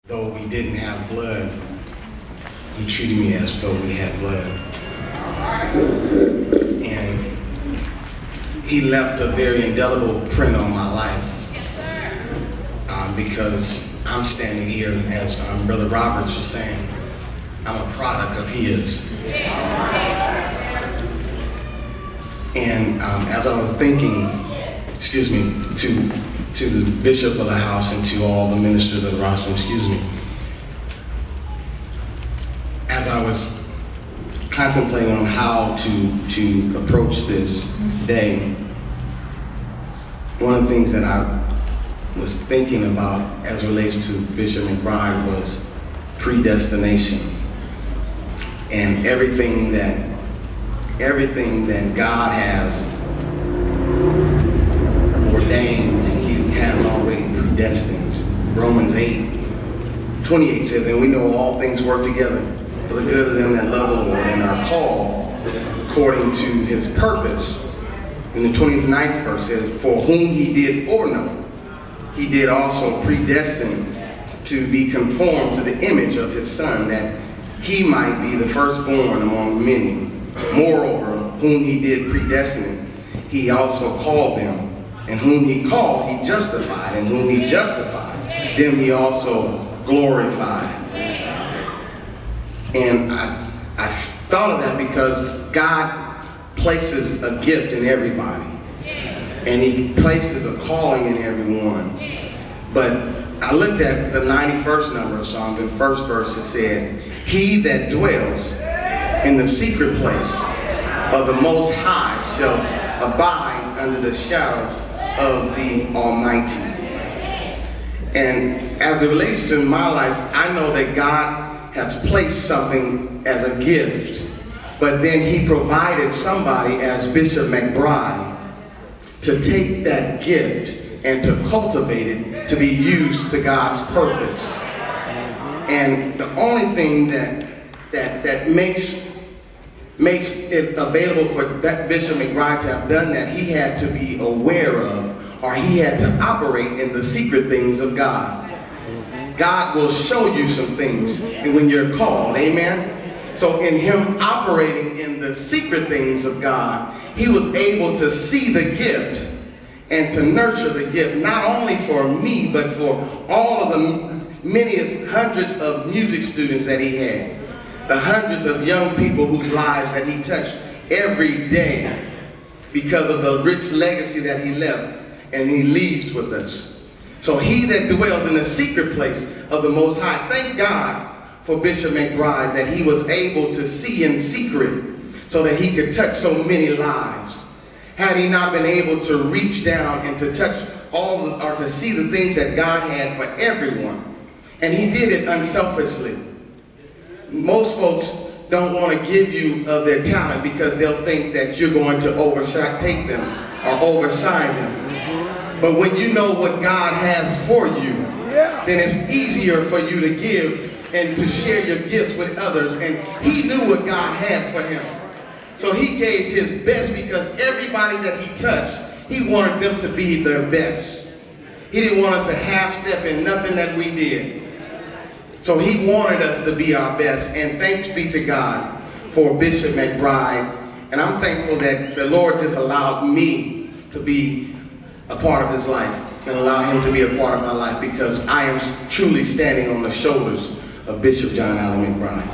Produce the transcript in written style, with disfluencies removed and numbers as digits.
Though we didn't have blood, he treated me as though we had blood. And he left a very indelible print on my life. Because I'm standing here, as Brother Roberts was saying, I'm a product of his. And as I was thinking, to the bishop of the house and to all the ministers of the rostrum, as I was contemplating on how to approach this day, one of the things that I was thinking about as it relates to Bishop McBride was predestination, and everything that God has ordained, he has already predestined. Romans 8:28 says, and we know all things work together for the good of them that love the Lord and are called according to his purpose. And the 29th verse says, for whom he did foreknow, he did also predestine to be conformed to the image of his Son, that he might be the firstborn among many. Moreover, whom he did predestine, he also called them. And whom he called, he justified. And whom he justified, them he also glorified. And I thought of that because God places a gift in everybody. And he places a calling in everyone. But I looked at the 91st number of Psalms, and the first verse, it said, he that dwells in the secret place of the Most High shall abide under the shadows of the Almighty. And as it relates to my life, I know that God has placed something as a gift, but then he provided somebody as Bishop McBride to take that gift and to cultivate it to be used to God's purpose. And the only thing that makes it available for Bishop McBride to have done that, he had to be aware of, or he had to operate in the secret things of God. God will show you some things when you're called, amen? So in him operating in the secret things of God, he was able to see the gift and to nurture the gift, not only for me, but for all of the many hundreds of music students that he had, the hundreds of young people whose lives that he touched every day because of the rich legacy that he left and he leaves with us. So he that dwells in the secret place of the Most High, thank God for Bishop McBride that he was able to see in secret so that he could touch so many lives. Had he not been able to reach down and to touch or to see the things that God had for everyone. And he did it unselfishly. Most folks don't want to give you of their talent because they'll think that you're going to take them or overshine them. But when you know what God has for you, then it's easier for you to give and to share your gifts with others. And he knew what God had for him. So he gave his best because everybody that he touched, he wanted them to be their best. He didn't want us to half-step in nothing that we did. So he wanted us to be our best. And thanks be to God for Bishop McBride. And I'm thankful that the Lord just allowed me to be a part of his life and allow him to be a part of my life, because I am truly standing on the shoulders of Bishop John Allen McBride.